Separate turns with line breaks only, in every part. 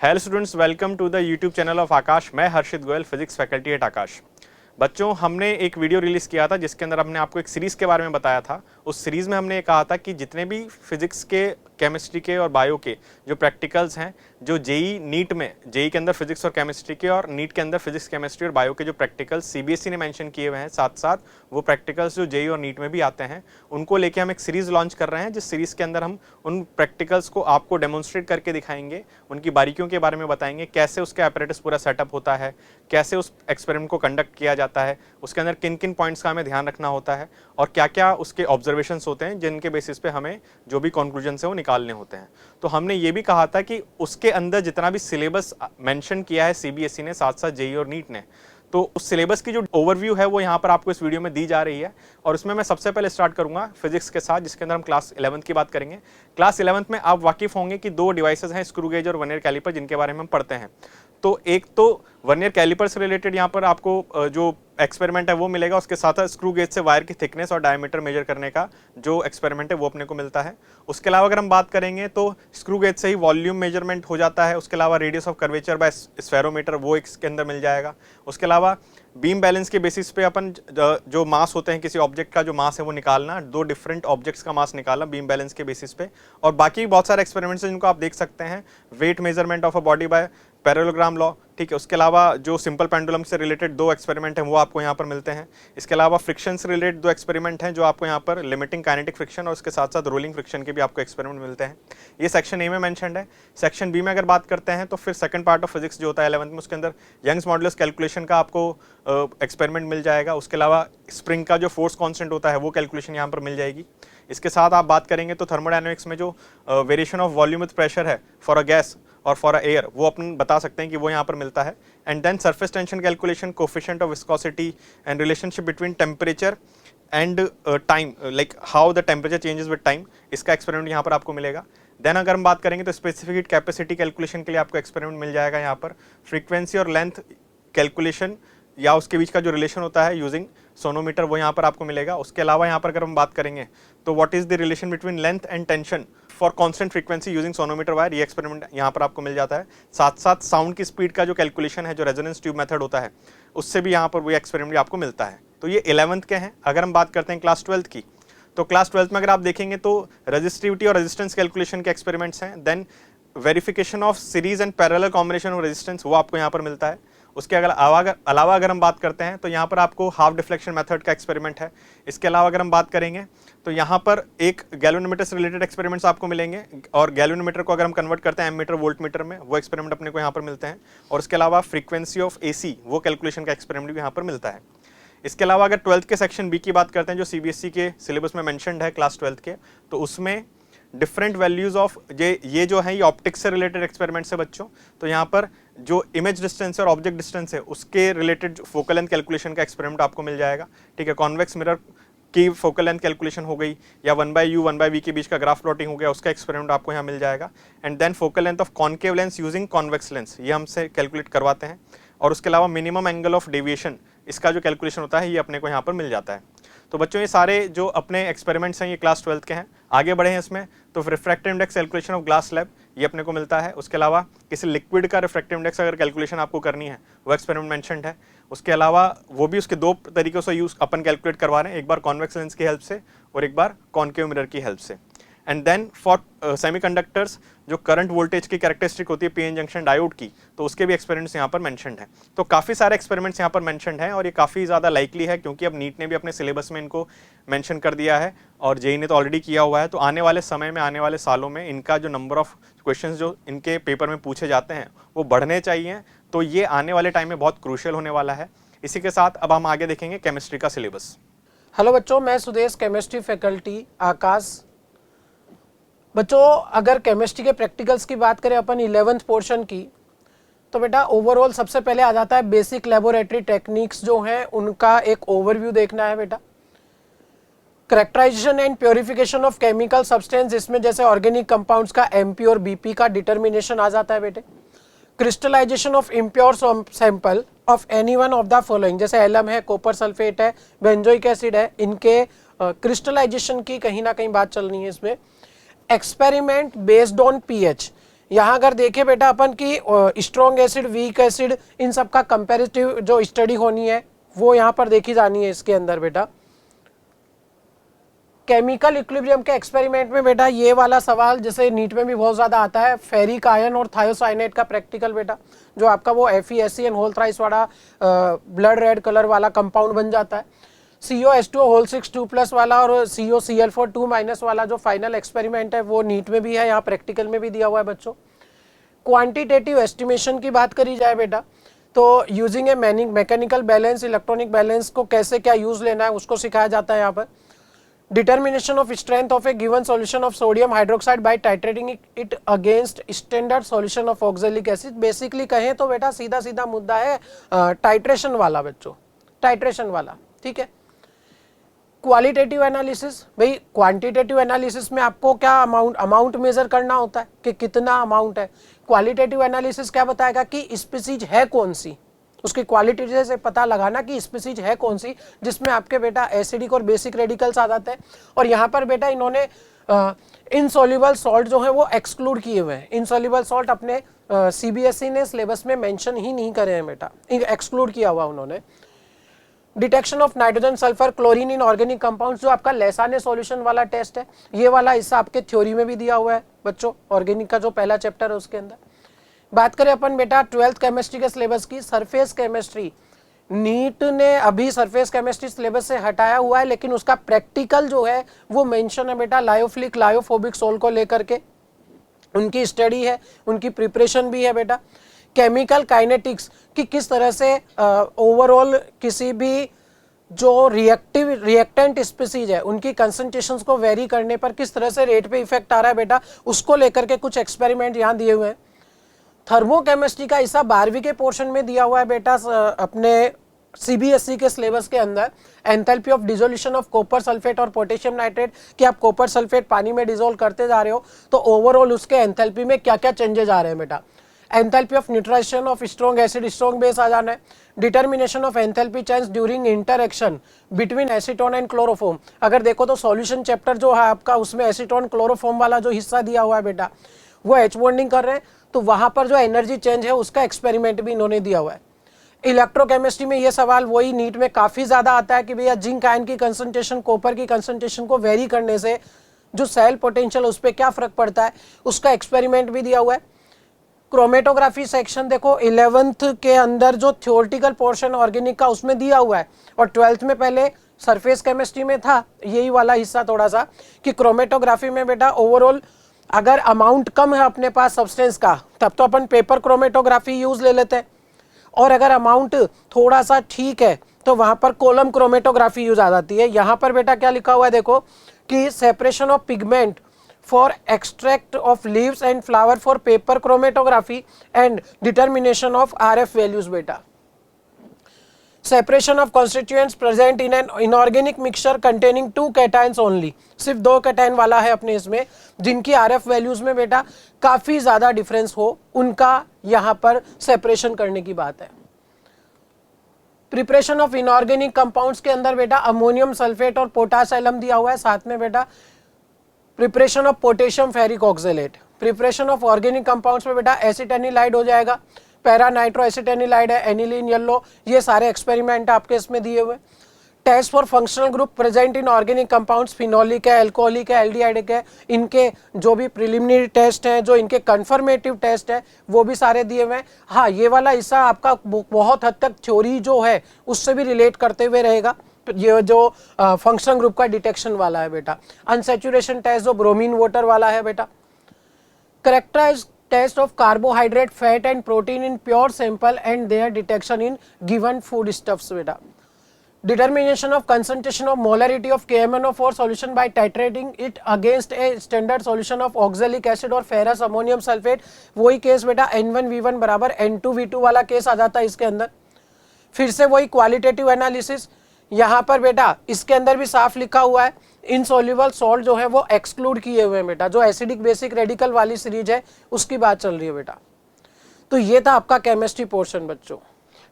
Hello students, welcome to the YouTube channel of Aakash. मैं Harshit Goyal, physics faculty at Aakash. बच्चों, हमने एक वीडियो रिलीज़ किया था जिसके अंदर हमने आपको एक सीरीज़ के बारे में बताया था। उस सीरीज़ में हमने ये कहा था कि जितने भी फिजिक्स के, केमिस्ट्री के और बायो के जो प्रैक्टिकल्स हैं, जो जेई नीट में, जेई के अंदर फिजिक्स और केमिस्ट्री के और नीट के अंदर फिजिक्स, केमिस्ट्री और बायो के जो प्रैक्टिकल्स सीबीएसई ने मेंशन किए हुए हैं, साथ साथ वो प्रैक्टिकल्स जो जेई और नीट में भी आते हैं, उनको लेके हम एक सीरीज़ लॉन्च कर रहे हैं, जिस सीरीज़ के अंदर हम उन प्रैक्टिकल्स को आपको डेमोन्स्ट्रेट करके दिखाएंगे, उनकी बारीकियों के बारे में बताएंगे, कैसे उसका apparatus पूरा सेटअप होता है, कैसे उस एक्सपेरिमेंट को कंडक्ट किया जाता है, उसके अंदर किन किन पॉइंट्स का हमें ध्यान रखना होता है और क्या क्या उसके ऑब्जर्वेशंस होते हैं जिनके बेसिस पे हमें जो भी कंक्लूजन है वो निकालने होते हैं। तो हमने ये भी कहा था कि उसके अंदर जितना भी सिलेबस मेंशन किया है सीबीएसई ने, साथ साथ जेई और नीट ने, तो उस सिलेबस की जो ओवरव्यू है वो यहाँ पर आपको इस वीडियो में दी जा रही है। और उसमें मैं सबसे पहले स्टार्ट करूंगा फिजिक्स के साथ, जिसके अंदर हम क्लास 11th की बात करेंगे। क्लास 11th में आप वाकिफ होंगे कि दो डिवाइसेस हैं, स्क्रू गेज और वर्नियर कैलिपर, जिनके बारे में हम पढ़ते हैं। तो एक तो वर्नियर कैलिपर से रिलेटेड यहाँ पर आपको जो एक्सपेरिमेंट है वो मिलेगा, उसके साथ साथ स्क्रू गेज से वायर की थिकनेस और डायमीटर मेजर करने का जो एक्सपेरिमेंट है वो अपने को मिलता है। उसके अलावा अगर हम बात करेंगे तो स्क्रू गेज से ही वॉल्यूम मेजरमेंट हो जाता है। उसके अलावा radius of curvature by spherometer वो इसके अंदर मिल जाएगा। उसके अलावा बीम बैलेंस के बेसिस पे अपन जो मास होते हैं किसी ऑब्जेक्ट का, जो मास है वो निकालना, दो डिफरेंट ऑब्जेक्ट्स का मास निकालना बीम बैलेंस के बेसिस पे। और बाकी बहुत सारे एक्सपेरिमेंट्स हैं जिनको आप देख सकते हैं, weight measurement of a body by parallelogram law, ठीक है। उसके अलावा जो सिंपल पेंडुलम से रिलेटेड दो एक्सपेरिमेंट हैं वो आपको यहाँ पर मिलते हैं। इसके अलावा फ्रिक्शन से रिलेटेड दो एक्सपेरिमेंट हैं जो आपको यहाँ पर लिमिटिंग काइनेटिक फ्रिक्शन और उसके साथ साथ रोलिंग फ्रिक्शन के भी आपको एक्सपेरिमेंट मिलते हैं। ये सेक्शन ए में मेंशन्ड है। सेक्शन बी में अगर बात करते हैं तो फिर सेकंड पार्ट ऑफ फिजिक्स जो होता है 11th में, उसके अंदर यंग्स मॉडुलस कैलकुलेशन का आपको एक्सपेरिमेंट मिल जाएगा। उसके अलावा स्प्रिंग का जो फोर्स कांस्टेंट होता है वो कैलकुलेशन यहाँ पर मिल जाएगी। इसके साथ आप बात करेंगे तो थर्मोडायनेमिक्स में जो variation of volume with pressure है फॉर अ गैस और फॉर अ एयर, वो अपन बता सकते हैं कि वो यहाँ पर मिलता है। And then surface tension calculation, coefficient of viscosity and relationship between temperature and time, like how the temperature changes with time, इसका एक्सपेरिमेंट यहाँ पर आपको मिलेगा। देन अगर हम बात करेंगे तो स्पेसिफिक हीट कैपेसिटी कैलकुलेशन के लिए आपको एक्सपेरिमेंट मिल जाएगा यहाँ पर। फ्रीक्वेंसी और लेंथ कैलकुलेशन या उसके बीच का जो रिलेशन होता है यूजिंग सोनोमीटर, वो यहाँ पर आपको मिलेगा। उसके अलावा यहाँ पर अगर हम बात करेंगे तो what is the relation between length and tension for constant frequency using sonometer wire, ये एक्सपेरिमेंट यहाँ पर आपको मिल जाता है। साथ साथ साउंड की स्पीड का जो कैलकुलेशन है, जो रेजोनेंस ट्यूब मेथड होता है, उससे भी यहाँ पर वो एक्सपेरिमेंट आपको मिलता है। तो ये 11th के हैं। अगर हम बात करते हैं क्लास 12th की, तो क्लास 12th में अगर आप देखेंगे तो रेजिस्टिविटी और रेजिस्टेंस कैलकुलेशन के एक्सपेरिमेंट्स हैं। Then verification of series and parallel combination of resistance, वो आपको यहाँ पर मिलता है। उसके अलावा अगर हम बात करते हैं तो यहाँ पर आपको हाफ डिफ्लेक्शन मेथड का एक्सपेरिमेंट है। इसके अलावा अगर हम बात करेंगे तो यहाँ पर एक गैल्वेनोमीटर से रिलेटेड एक्सपेरिमेंट्स आपको मिलेंगे, और गैल्वेनोमीटर को अगर हम कन्वर्ट करते हैं एमीटर वोल्ट मीटर में, वो एक्सपेरिमेंट अपने को यहाँ पर मिलते हैं। और इसके अलावा फ्रीक्वेंसी ऑफ एसी, वो कैलकुलेशन का एक्सपेरिमेंट भी यहाँ पर मिलता है। इसके अलावा अगर 12th के सेक्शन बी की बात करते हैं, जो सीबीएसई के सिलेबस में मेंशन्ड है क्लास 12th के, तो उसमें डिफरेंट वैल्यूज ऑफ ये जो है ये ऑप्टिक्स से रिलेटेड एक्सपेरिमेंट्स है बच्चों। तो यहाँ पर जो इमेज डिस्टेंस और ऑब्जेक्ट डिस्टेंस है उसके रिलेटेड फोकल लेंथ कैलकुलेशन का एक्सपेरिमेंट आपको मिल जाएगा, ठीक है। कॉन्वेक्स मिरर की फोकल लेंथ कैलकुलेशन हो गई, या 1/u 1/v के बीच का ग्राफ प्लॉटिंग हो गया, उसका एक्सपेरिमेंट आपको यहाँ मिल जाएगा। And then focal length of concave lens using convex lens, ये हमसे कैलकुलेट करवाते हैं। और उसके अलावा मिनिमम एंगल ऑफ डेविएशन, इसका जो कैलकुलेशन होता है ये अपने को यहाँ पर मिल जाता है। तो बच्चों, ये सारे जो अपने एक्सपेरिमेंट्स हैं ये क्लास 12th के हैं। आगे बढ़े हैं इसमें तो refractive index calculation of glass slab, ये अपने को मिलता है। उसके अलावा किसी लिक्विड का रिफ्रैक्टिव इंडेक्स अगर कैलकुलेशन आपको करनी है, वो एक्सपेरिमेंट मेंशन्ड है। उसके अलावा वो भी उसके दो तरीकों से यूज अपन कैलकुलेट करवा रहे हैं, एक बार कॉन्वेक्स लेंस की हेल्प से और एक बार कॉन्केव मिरर की हेल्प से। एंड देन फॉर सेमीकंडक्टर्स, जो करंट वोल्टेज की कैरेक्टरिस्टिक होती है पीएन जंक्शन डायोड की, तो उसके भी एक्सपेरिमेंट्स यहाँ पर मेंशन्ड है। तो काफ़ी सारे एक्सपेरिमेंट्स यहाँ पर मेंशन्ड हैं और ये काफ़ी ज़्यादा लाइकली है, क्योंकि अब नीट ने भी अपने सिलेबस में इनको मेंशन कर दिया है और जेई ने तो ऑलरेडी किया हुआ है। तो आने वाले समय में, आने वाले सालों में इनका जो नंबर ऑफ क्वेश्चंस जो इनके पेपर में पूछे जाते हैं वो बढ़ने चाहिए। तो ये आने वाले टाइम में बहुत क्रूशियल होने वाला है। इसी के साथ अब हम आगे देखेंगे केमिस्ट्री का सिलेबस।
हेलो बच्चों, मैं सुदेश, केमिस्ट्री फैकल्टी आकाश। बच्चों, अगर केमिस्ट्री के प्रैक्टिकल्स की बात करें अपन 11th पोर्शन की, तो बेटा ओवरऑल सबसे पहले आ जाता है बेसिक लेबोरेटरी टेक्निक्स जो हैं उनका एक ओवरव्यू देखना है बेटा। Characterisation and purification of chemical substance, इसमें जैसे ऑर्गेनिक कंपाउंड्स का एमपी और बीपी का डिटर्मिनेशन आ जाता है बेटे। Crystallisation of impure sample of any one of the following, जैसे एलम है, कॉपर सल्फेट है, बेंजोइक एसिड है, इनके क्रिस्टलाइजेशन की कहीं ना कहीं बात चलनी है इसमें। एक्सपेरिमेंट बेस्ड ऑन पीएच, यहाँ अगर देखें बेटा अपन की स्ट्रॉन्ग एसिड, वीक एसिड, इन सब का कंपैरेटिव जो स्टडी होनी है वो यहाँ पर देखी जानी है इसके अंदर बेटा। केमिकल इक्विलिब्रियम के एक्सपेरिमेंट में बेटा ये वाला सवाल जैसे नीट में भी बहुत ज्यादा आता है, फेरिक आयन और थायोसाइनेट का प्रैक्टिकल बेटा, जो आपका वो FeSeN होल थ्राइस वाला ब्लड रेड कलर वाला कंपाउंड बन जाता है। CO H2O होल 6 2+ वाला और COCl4 2- वाला जो फाइनल एक्सपेरिमेंट है वो नीट में भी है, यहाँ प्रैक्टिकल में भी दिया हुआ है बच्चों। क्वांटिटेटिव एस्टिमेशन की बात करी जाए बेटा तो यूजिंग ए मैकेनिकल बैलेंस, इलेक्ट्रॉनिक बैलेंस को कैसे क्या यूज लेना है उसको सिखाया जाता है यहाँ पर। Determination of strength of a given solution of sodium hydroxide by titrating it against standard solution of oxalic acid. Basically कहें तो बेटा सीधा सीधा मुद्दा है टाइट्रेशन वाला बच्चों, टाइट्रेशन वाला, ठीक है। क्वालिटेटिव एनालिसिस, भाई क्वांटिटेटिव एनालिसिस में आपको क्या अमाउंट मेजर करना होता है कि कितना अमाउंट है। क्वालिटेटिव एनालिसिस क्या बताएगा कि स्पीसीज है कौन सी, उसकी क्वालिटी से पता लगाना कि स्पीसीज है कौन सी, जिसमें आपके बेटा एसिडिक और बेसिक रेडिकल्स आ जाते हैं। और यहाँ पर बेटा इन्होंने इनसॉल्युबल सॉल्ट जो है वो एक्सक्लूड किए हुए हैं। इनसॉल्युबल सॉल्ट अपने CBSE ने सिलेबस में मेंशन ही नहीं करे हैं बेटा, एक्सक्लूड किया हुआ उन्होंने। Detection of nitrogen, sulphur, chlorine in organic compounds, जो आपका लेसाने सॉल्यूशन वाला टेस्ट है, ये वाला हिस्सा आपके थ्योरी में भी दिया हुआ है बच्चों, ऑर्गेनिक का जो पहला चैप्टर है उसके अंदर। बात करें अपन बेटा 12th केमिस्ट्री के सिलेबस की, सरफेस केमिस्ट्री, नीट ने अभी सरफेस केमिस्ट्री सिलेबस से हटाया हुआ है, लेकिन उसका प्रैक्टिकल जो है वो मेंशन है बेटा लायोफिलिक लायोफोबिक सोल को लेकर के, उनकी स्टडी है, उनकी प्रिपरेशन भी है बेटा। केमिकल काइनेटिक्स कि किस तरह से ओवरऑल किसी भी जो रिएक्टेंट स्पीसीज है उनकी कंसंट्रेशंस को वेरी करने पर किस तरह से रेट पे इफेक्ट आ रहा है बेटा, उसको लेकर के कुछ एक्सपेरिमेंट यहाँ दिए हुए हैं। थर्मोकेमिस्ट्री का हिस्सा 12वीं के पोर्शन में दिया हुआ है बेटा अपने CBSE के सिलेबस के अंदर। Enthalpy of dissolution of copper sulphate और पोटेशियम नाइट्रेट, कि आप कॉपर सल्फेट पानी में डिसोल्व करते जा रहे हो तो ओवरऑल उसके एंथैल्पी में क्या क्या चेंजेस आ रहे हैं बेटा। Enthalpy of neutralisation of strong acid strong base आ जाना है। Determination of enthalpy change during interaction between acetone and chloroform, अगर देखो तो सॉल्यूशन चैप्टर जो है आपका उसमें एसीटोन क्लोरोफॉर्म वाला जो हिस्सा दिया हुआ है बेटा वो H बॉन्डिंग कर रहे हैं, तो वहां पर जो एनर्जी चेंज है उसका एक्सपेरिमेंट भी इन्होंने दिया हुआ है। इलेक्ट्रोकेमिस्ट्री में ये सवाल वही नीट में काफी ज्यादा आता है कि भैया जिंक आयन की कंसंट्रेशन कॉपर की कंसंट्रेशन को वेरी करने से जो सेल पोटेंशियल उस पर क्या फर्क पड़ता है, उसका एक्सपेरिमेंट भी दिया हुआ है। क्रोमेटोग्राफी सेक्शन देखो 11th के अंदर जो थ्योरेटिकल पोर्शन ऑर्गेनिक का उसमें दिया हुआ है, और 12th में पहले सरफेस केमिस्ट्री में था यही वाला हिस्सा थोड़ा सा कि क्रोमेटोग्राफी में बेटा ओवरऑल अगर अमाउंट कम है अपने पास सब्सटेंस का तब तो अपन पेपर क्रोमेटोग्राफी यूज ले लेते हैं, और अगर अमाउंट थोड़ा सा ठीक है तो वहां पर कॉलम क्रोमेटोग्राफी यूज आ जाती है। यहां पर बेटा क्या लिखा हुआ है देखो कि separation of pigment for extract of leaves and flower for paper chromatography and determination of RF values बेटा। Separation of constituents present in an inorganic mixture containing 2 cations only, सिर्फ 2 कैटायन वाला है अपने इसमें, जिनकी RF वैल्यूज में बेटा काफी ज्यादा डिफरेंस हो, उनका यहां पर सेपरेशन करने की बात है। प्रिपरेशन ऑफ इनऑर्गेनिक कंपाउंड्स के अंदर बेटा अमोनियम सल्फेट और पोटाश एलम दिया हुआ है, साथ में बेटा preparation of potassium ferric oxalate. Preparation of organic compounds में बेटा एसिटेनिलाइड हो जाएगा, पैरा नाइट्रो एसिटेनिलाइड है, एनिलीन येलो, ये सारे एक्सपेरिमेंट आपके इसमें दिए हुए। Test for functional group present in organic compounds, phenolic है, एल्कोहलिक है, एल्डिहाइडिक है, इनके जो भी प्रिलिमिनरी टेस्ट हैं, जो इनके कंफर्मेटिव टेस्ट है वो भी सारे दिए हुए हैं। हाँ, ये वाला हिस्सा आपका बहुत हद तक थ्योरी जो है उससे भी रिलेट करते हुए रहेगा, ये जो फंक्शनल ग्रुप का डिटेक्शन वाला है बेटा। अनसैचुरेशन टेस्ट जो ब्रोमीन वाटर वाला है बेटा। Characterise test of carbohydrate, fat and protein in pure sample and their detection in given food stuffs बेटा। Determination of concentration of molarity of KMnO4 solution by titrating it against a standard solution of oxalic acid और ferrous ammonium sulphate, वही case बेटा N1V1 बराबर N2V2 वाला case आ जाता है इसके अंदर। फिर से वही क्वालिटेटिव एनालिसिस, यहाँ पर बेटा इसके अंदर भी साफ लिखा हुआ है इनसॉल्युबल सॉल्ट जो है वो एक्सक्लूड किए हुए हैं बेटा, जो एसिडिक बेसिक रेडिकल वाली सीरीज है उसकी बात चल रही है बेटा। तो ये था आपका केमिस्ट्री पोर्शन बच्चों।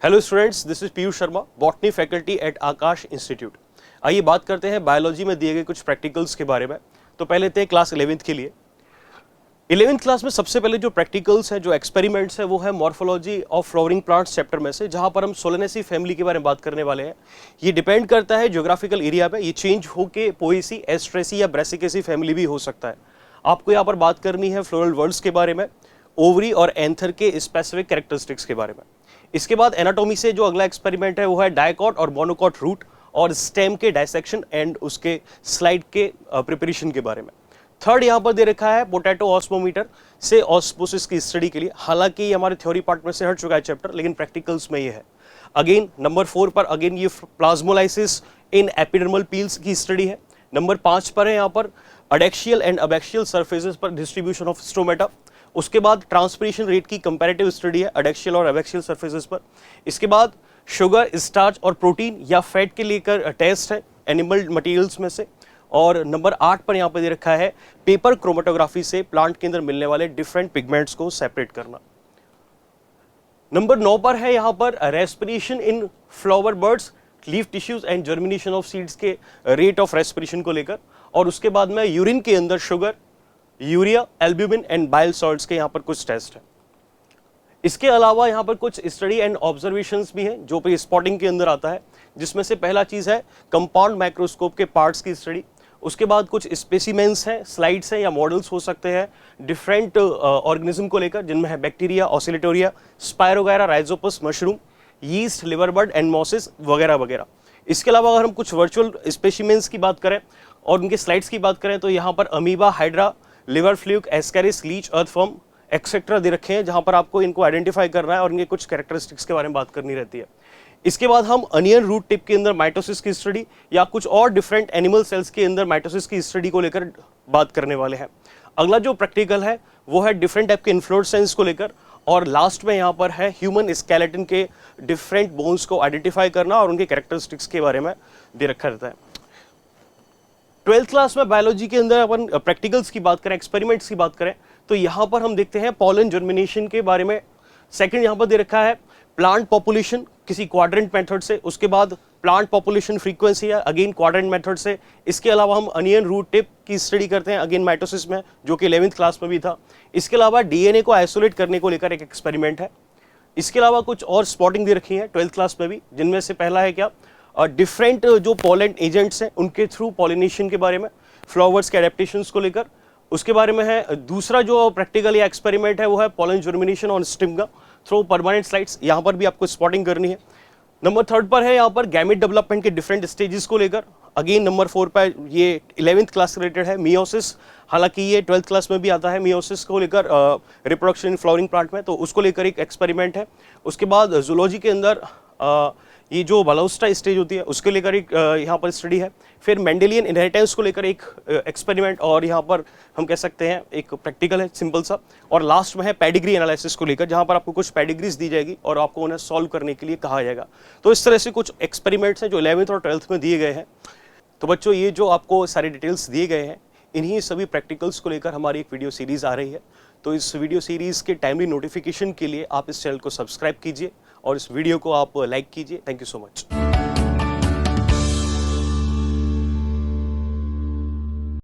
Hello students, this is Piyush Sharma, botany faculty at Akash institute. आइए बात करते हैं बायोलॉजी में दिए गए कुछ प्रैक्टिकल्स के बारे में। तो पहले लेते हैं क्लास 11th के लिए। 11th क्लास में सबसे पहले जो प्रैक्टिकल्स है, जो एक्सपेरिमेंट्स है, वो है morphology of flowering plants chapter में से, जहां पर हम सोलेनेसी फैमिली के बारे में बात करने वाले हैं। ये डिपेंड करता है ज्योग्राफिकल एरिया पे, ये चेंज होके पोएसी, एस्ट्रेसी या ब्रेसिकेसी फैमिली भी हो सकता है। आपको यहाँ पर बात करनी है फ्लोरल वर्ड्स के बारे में, ओवरी और एंथर के स्पेसिफिक कैरेक्टरिस्टिक्स के बारे में। इसके बाद एनाटॉमी से जो अगला एक्सपेरिमेंट है वो है डायकॉट और मोनोकॉट रूट और स्टेम के डायसेक्शन एंड उसके स्लाइड के प्रिपरेशन के बारे में। थर्ड यहाँ पर दे रखा है पोटैटो ऑस्मोमीटर से ऑस्मोसिस की स्टडी के लिए। हालांकि ये हमारे थ्योरी पार्ट में से हट चुका है चैप्टर, लेकिन प्रैक्टिकल्स में ये है। अगेन नंबर 4 पर अगेन ये प्लाज्मोलाइसिस इन एपिडर्मल पील्स की स्टडी है। नंबर 5 पर है यहाँ पर अडेक्शियल एंड अबैक्शियल सर्फेसेस पर डिस्ट्रीब्यूशन ऑफ स्टोमेटा। उसके बाद ट्रांसपिरेशन रेट की कंपैरेटिव स्टडी है अडेक्शियल और अबैक्शियल सर्फेसेस पर। इसके बाद शुगर, स्टार्च और प्रोटीन या फैट के लेकर टेस्ट है एनिमल मटेरियल्स में से। और नंबर 8 पर यहाँ पर दे रखा है पेपर क्रोमेटोग्राफी से प्लांट के अंदर मिलने वाले डिफरेंट पिगमेंट्स को सेपरेट करना। नंबर 9 पर है यहाँ पर respiration in flower birds, leaf tissues and germination of seeds के रेट ऑफ रेस्पिरेशन को लेकर। और उसके बाद में यूरिन के अंदर sugar, urea, albumin and bile salts के यहाँ पर कुछ टेस्ट है। इसके अलावा यहाँ पर कुछ स्टडी एंड ऑब्जर्वेशंस भी हैं जो पे स्पॉटिंग के अंदर आता है, जिसमें से पहला चीज है कंपाउंड माइक्रोस्कोप के पार्ट्स की स्टडी। उसके बाद कुछ स्पेसिमेंस हैं, स्लाइड्स हैं या मॉडल्स हो सकते हैं डिफरेंट ऑर्गेनिज्म को लेकर, जिनमें है bacteria, Oscillatoria, spirogyra, Rhizopus, mushroom, yeast, liver bird and mosses वगैरह वगैरह। इसके अलावा अगर हम कुछ वर्चुअल स्पेसिमेंस की बात करें और उनके स्लाइड्स की बात करें तो यहाँ पर amoeba, hydra, liver fluke, ascaris, leech, earthworm etcetera दे रखे हैं, जहां पर आपको इनको आइडेंटिफाई करना है और इनके कुछ कैरेक्टरिस्टिक्स के बारे में बात करनी रहती है। इसके बाद हम अनियन रूट टिप के अंदर माइटोसिस की स्टडी या कुछ और डिफरेंट एनिमल सेल्स के अंदर माइटोसिस की स्टडी को लेकर बात करने वाले हैं। अगला जो प्रैक्टिकल है वो है डिफरेंट टाइप के इन्फ्लोरेसेंस को लेकर। और लास्ट में यहाँ पर है ह्यूमन स्केलेटन के डिफरेंट बोन्स को आइडेंटिफाई करना और उनके कैरेक्टरिस्टिक्स के बारे में दे रखा रहता है। 12th क्लास में बायोलॉजी के अंदर अपन प्रैक्टिकल्स की बात करें, एक्सपेरिमेंट्स की बात करें तो यहाँ पर हम देखते हैं पॉलन जर्मिनेशन के बारे में। सेकंड यहाँ पर दे रखा है प्लांट पॉपुलेशन किसी क्वाड्रेंट मेथड से। उसके बाद प्लांट पॉपुलेशन फ्रीक्वेंसी है अगेन क्वाड्रेंट मेथड से। इसके अलावा हम अनियन रूट टिप की स्टडी करते हैं अगेन माइटोसिस में, जो कि 11th क्लास में भी था। इसके अलावा डीएनए को आइसोलेट करने को लेकर एक एक्सपेरिमेंट है। इसके अलावा कुछ और स्पॉटिंग दे रखी है 12th क्लास में भी, जिनमें से पहला है क्या डिफरेंट जो पॉलन एजेंट्स हैं उनके थ्रू पॉलिनेशन के बारे में, फ्लावर्स के एडेप्टेशंस को लेकर उसके बारे में है। दूसरा जो प्रैक्टिकल या एक्सपेरिमेंट है वो है pollen germination on stigma through permanent slides. यहाँ पर भी आपको स्पॉटिंग करनी है। नंबर 3 पर है यहाँ पर गैमेट डेवलपमेंट के डिफरेंट स्टेजेस को लेकर। अगेन नंबर 4 पर ये 11th क्लास रिलेटेड है मियोसिस। हालांकि ये 12th क्लास में भी आता है मियोसिस को लेकर रिप्रोडक्शन इन फ्लावरिंग प्लांट में, तो उसको लेकर एक एक्सपेरिमेंट है। उसके बाद जूलॉजी के अंदर ये जो बालोस्टा स्टेज होती है उसके लेकर एक यहाँ पर स्टडी है। फिर मेंडेलियन इनहेरिटेंस को लेकर एक एक्सपेरिमेंट और यहाँ पर हम कह सकते हैं एक प्रैक्टिकल है सिंपल सा। और लास्ट में है पेडिग्री एनालिसिस को लेकर, जहाँ पर आपको कुछ पेडिग्रीज दी जाएगी और आपको उन्हें सॉल्व करने के लिए कहा जाएगा। तो इस तरह से कुछ एक्सपेरिमेंट्स हैं जो 11th और 12th में दिए गए हैं। तो बच्चों ये जो आपको सारे डिटेल्स दिए गए हैं इन्हीं सभी प्रैक्टिकल्स को लेकर हमारी एक वीडियो सीरीज़ आ रही है। तो इस वीडियो सीरीज़ के टाइमली नोटिफिकेशन के लिए आप इस चैनल को सब्सक्राइब कीजिए और इस वीडियो को आप लाइक कीजिए। Thank you so much.